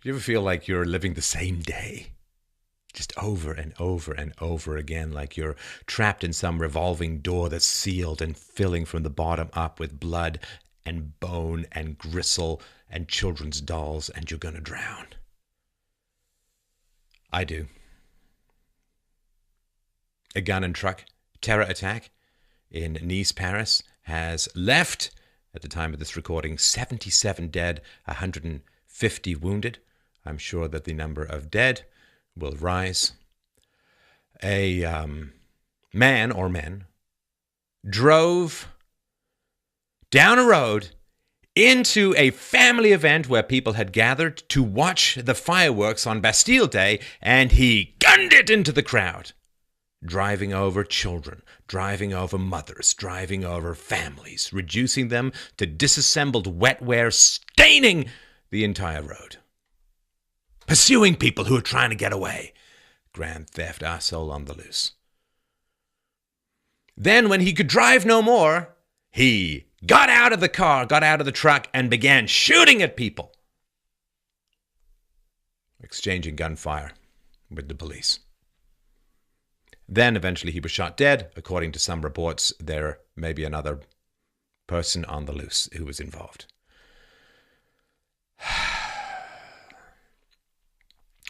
Do you ever feel like you're living the same day? Just over and over and over again, like you're trapped in some revolving door that's sealed and filling from the bottom up with blood and bone and gristle and children's dolls, and you're going to drown. I do. A gun and truck terror attack in Nice, Paris, has left, at the time of this recording, 77 dead, 150 wounded. I'm sure that the number of dead will rise. A man or men drove down a road into a family event where people had gathered to watch the fireworks on Bastille Day, and he gunned it into the crowd, driving over children, driving over mothers, driving over families, reducing them to disassembled wetware, staining the entire road. Pursuing people who are trying to get away. Grand theft arsehole on the loose. Then, when he could drive no more, he got out of the car, got out of the truck, and began shooting at people. Exchanging gunfire with the police. Then, eventually, he was shot dead. According to some reports, there may be another person on the loose who was involved.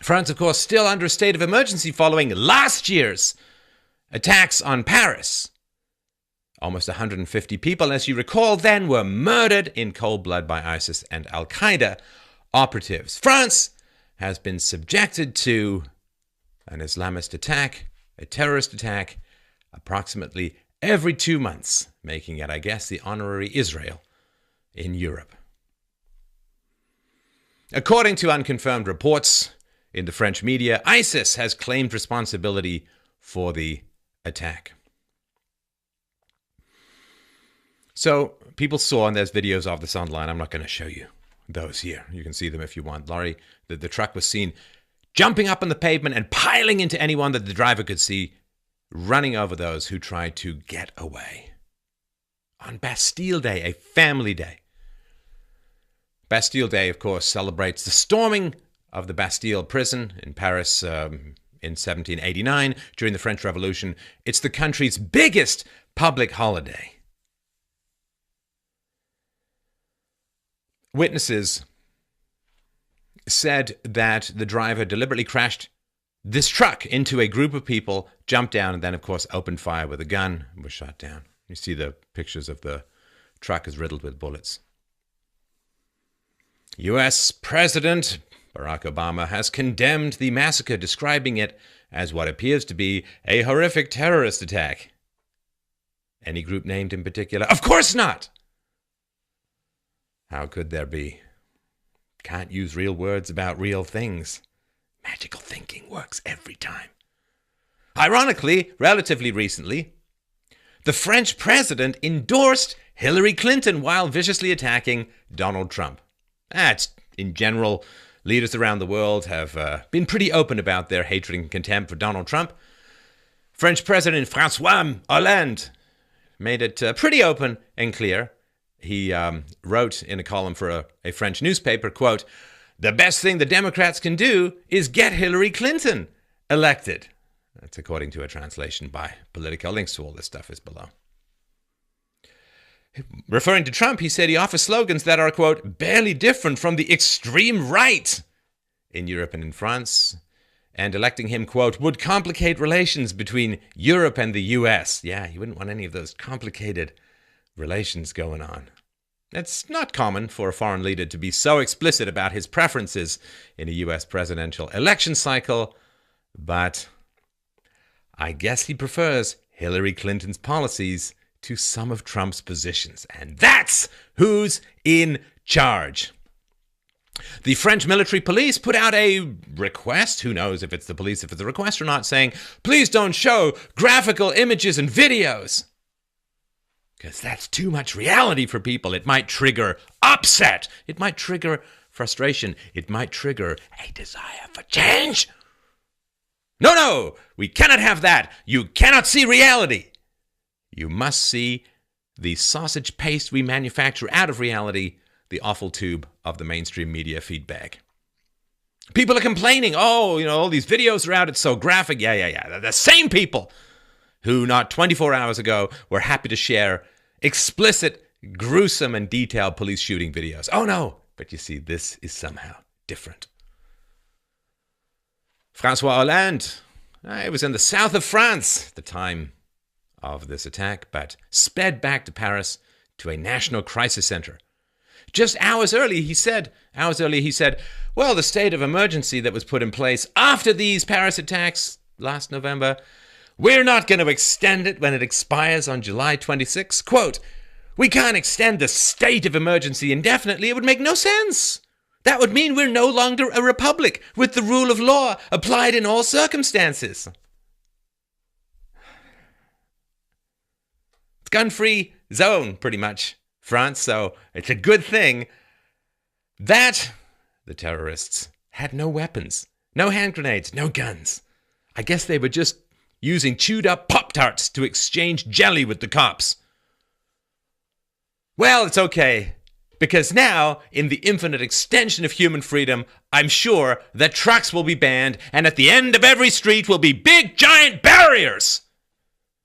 France, of course, still under a state of emergency following last year's attacks on Paris. Almost 150 people, as you recall, then were murdered in cold blood by ISIS and Al-Qaeda operatives. France has been subjected to an Islamist attack, a terrorist attack, approximately every 2 months, making it, I guess, the honorary Israel in Europe. According to unconfirmed reports in the French media, ISIS has claimed responsibility for the attack. So people saw, and there's videos of this online. I'm not going to show you those here. You can see them if you want. Laurie, the truck was seen jumping up on the pavement and piling into anyone that the driver could see, running over those who tried to get away. On Bastille Day, a family day. Bastille Day, of course, celebrates the storming of the Bastille prison in Paris in 1789 during the French Revolution. It's the country's biggest public holiday. Witnesses said that the driver deliberately crashed this truck into a group of people, jumped down, and then, of course, opened fire with a gun and was shot down. You see the pictures of the truck is riddled with bullets. U.S. President Barack Obama has condemned the massacre, describing it as what appears to be a horrific terrorist attack. Any group named in particular? Of course not! How could there be? Can't use real words about real things. Magical thinking works every time. Ironically, relatively recently, the French president endorsed Hillary Clinton while viciously attacking Donald Trump. In general, leaders around the world have been pretty open about their hatred and contempt for Donald Trump. French President François Hollande made it pretty open and clear. He wrote in a column for a French newspaper, quote, "The best thing the Democrats can do is get Hillary Clinton elected." That's according to a translation by Politico. Links to all this stuff is below. Referring to Trump, he said he offers slogans that are, quote, barely different from the extreme right in Europe and in France. And electing him, quote, would complicate relations between Europe and the US. Yeah, you wouldn't want any of those complicated relations going on. It's not common for a foreign leader to be so explicit about his preferences in a US presidential election cycle, but I guess he prefers Hillary Clinton's policies to some of Trump's positions. And that's who's in charge. The French military police put out a request, who knows if it's the police, if it's a request or not, saying, please don't show graphical images and videos. Because that's too much reality for people. It might trigger upset. It might trigger frustration. It might trigger a desire for change. No, we cannot have that. You cannot see reality. You must see the sausage paste we manufacture out of reality, the offal tube of the mainstream media feedback. People are complaining, oh, all these videos are out, it's so graphic. Yeah. They're the same people who not 24 hours ago were happy to share explicit, gruesome, and detailed police shooting videos. Oh no, but you see, this is somehow different. François Hollande, it was in the south of France at the time of this attack, but sped back to Paris to a national crisis center. Just hours earlier, he said, well, the state of emergency that was put in place after these Paris attacks last November, we're not going to extend it when it expires on July 26. Quote, we can't extend the state of emergency indefinitely. It would make no sense. That would mean we're no longer a republic with the rule of law applied in all circumstances. It's gun-free zone, pretty much, France, so it's a good thing that the terrorists had no weapons, no hand grenades, no guns. I guess they were just using chewed-up Pop-Tarts to exchange jelly with the cops. Well, it's okay, because now, in the infinite extension of human freedom, I'm sure that trucks will be banned, and at the end of every street will be big, giant barriers.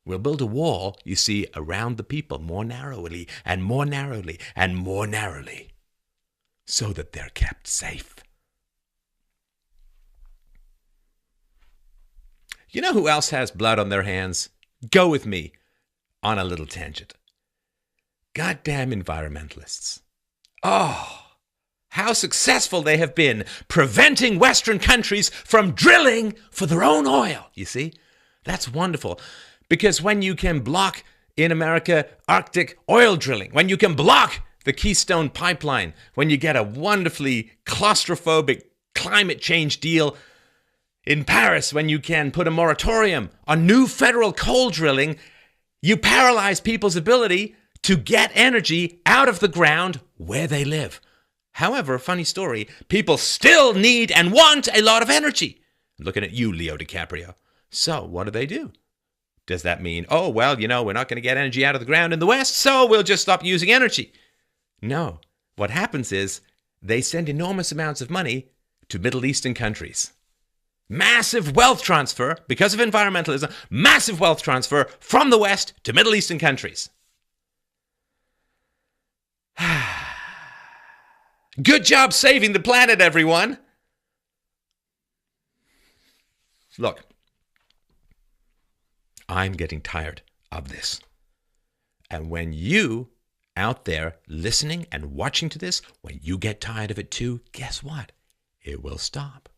We'll build a wall, you see, around the people more narrowly and more narrowly and more narrowly, so that they're kept safe. You know who else has blood on their hands? Go with me on a little tangent. Goddamn environmentalists. Oh, how successful they have been preventing Western countries from drilling for their own oil. You see, that's wonderful. Because when you can block, in America, Arctic oil drilling, when you can block the Keystone Pipeline, when you get a wonderfully claustrophobic climate change deal in Paris, when you can put a moratorium on new federal coal drilling, you paralyze people's ability to get energy out of the ground where they live. However, funny story, people still need and want a lot of energy. I'm looking at you, Leo DiCaprio. So what do? Does that mean, oh, well, we're not going to get energy out of the ground in the West, so we'll just stop using energy? No. What happens is they send enormous amounts of money to Middle Eastern countries. Massive wealth transfer, because of environmentalism, massive wealth transfer from the West to Middle Eastern countries. Good job saving the planet, everyone. Look, I'm getting tired of this. And when you out there listening and watching to this, when you get tired of it too, guess what? It will stop.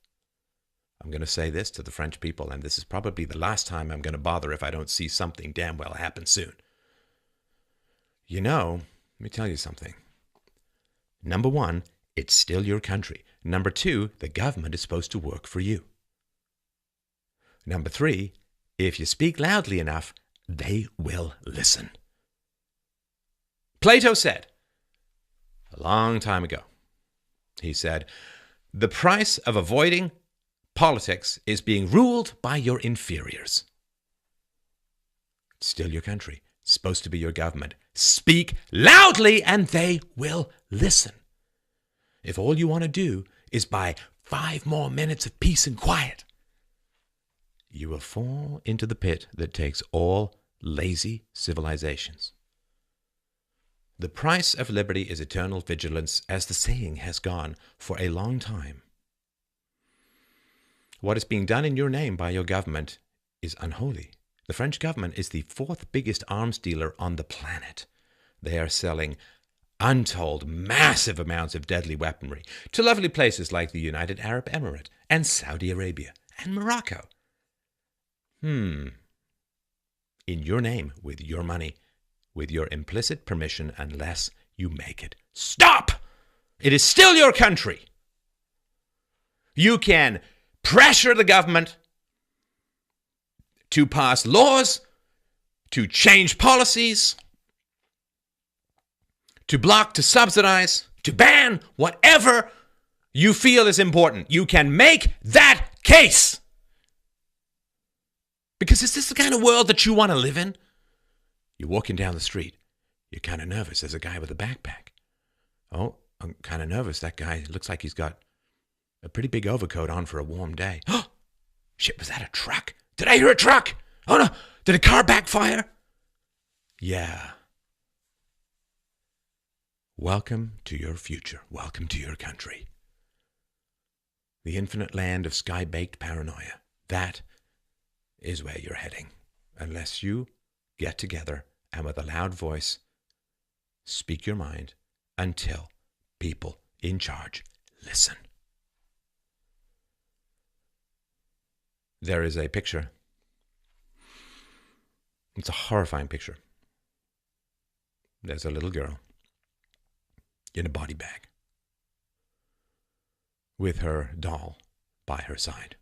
I'm going to say this to the French people, and this is probably the last time I'm going to bother if I don't see something damn well happen soon. Let me tell you something. Number one, it's still your country. Number two, the government is supposed to work for you. Number three, if you speak loudly enough, they will listen. Plato said, a long time ago, he said, the price of avoiding politics is being ruled by your inferiors. It's still your country. It's supposed to be your government. Speak loudly and they will listen. If all you want to do is buy 5 more minutes of peace and quiet, you will fall into the pit that takes all lazy civilizations. The price of liberty is eternal vigilance, as the saying has gone for a long time. What is being done in your name by your government is unholy. The French government is the 4th biggest arms dealer on the planet. They are selling untold massive amounts of deadly weaponry to lovely places like the United Arab Emirates and Saudi Arabia and Morocco. In your name, with your money, with your implicit permission, unless you make it stop. It is still your country. You can pressure the government to pass laws, to change policies, to block, to subsidize, to ban, whatever you feel is important. You can make that case. Because is this the kind of world that you want to live in? You're walking down the street. You're kind of nervous. There's a guy with a backpack. Oh, I'm kind of nervous. That guy looks like he's got A pretty big overcoat on for a warm day. Oh, shit, was that a truck? Did I hear a truck? Oh no, did a car backfire? Yeah. Welcome to your future. Welcome to your country. The infinite land of sky-baked paranoia. That is where you're heading. Unless you get together and with a loud voice speak your mind until people in charge listen. There is a picture. It's a horrifying picture. There's a little girl in a body bag with her doll by her side.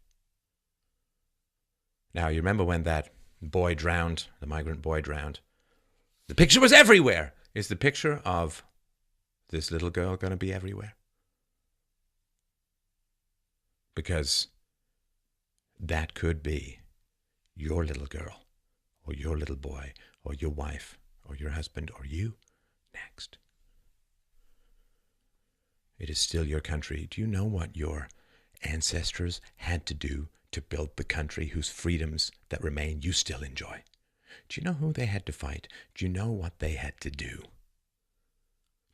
Now, you remember when that boy drowned, the migrant boy drowned? The picture was everywhere. Is the picture of this little girl going to be everywhere? Because that could be your little girl, or your little boy, or your wife, or your husband, or you next. It is still your country. Do you know what your ancestors had to do to build the country whose freedoms that remain you still enjoy? Do you know who they had to fight? Do you know what they had to do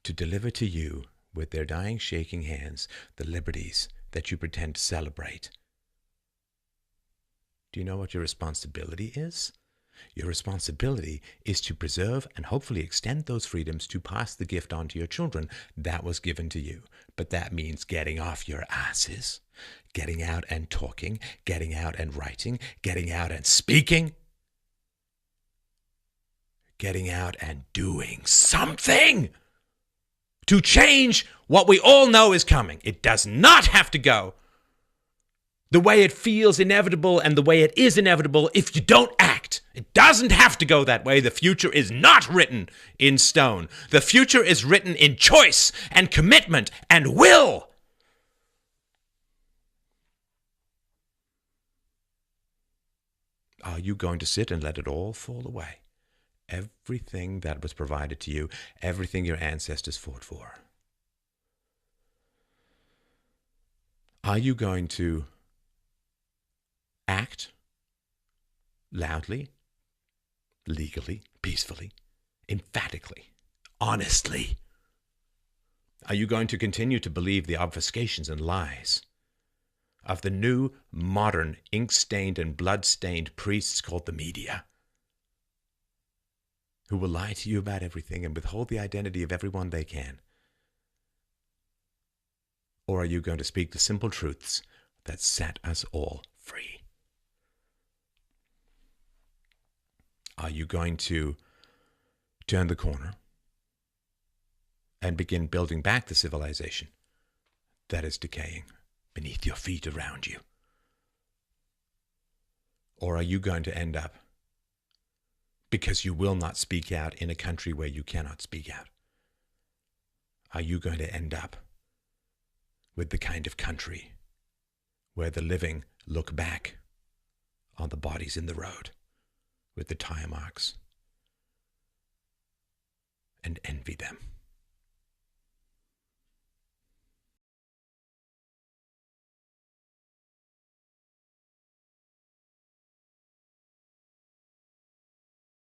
to deliver to you, with their dying, shaking hands, the liberties that you pretend to celebrate? Do you know what your responsibility is? Your responsibility is to preserve and hopefully extend those freedoms, to pass the gift on to your children that was given to you. But that means getting off your asses, getting out and talking, getting out and writing, getting out and speaking, getting out and doing something to change what we all know is coming. It does not have to go the way it feels inevitable and the way it is inevitable if you don't act. It doesn't have to go that way. The future is not written in stone. The future is written in choice and commitment and will. Are you going to sit and let it all fall away? Everything that was provided to you, everything your ancestors fought for. Are you going to act loudly, legally, peacefully, emphatically, honestly? Are you going to continue to believe the obfuscations and lies of the new, modern, ink-stained and blood-stained priests called the media, who will lie to you about everything and withhold the identity of everyone they can? Or are you going to speak the simple truths that set us all free? Are you going to turn the corner and begin building back the civilization that is decaying beneath your feet around you? Or are you going to end up, because you will not speak out in a country where you cannot speak out, are you going to end up with the kind of country where the living look back on the bodies in the road with the tire marks and envy them?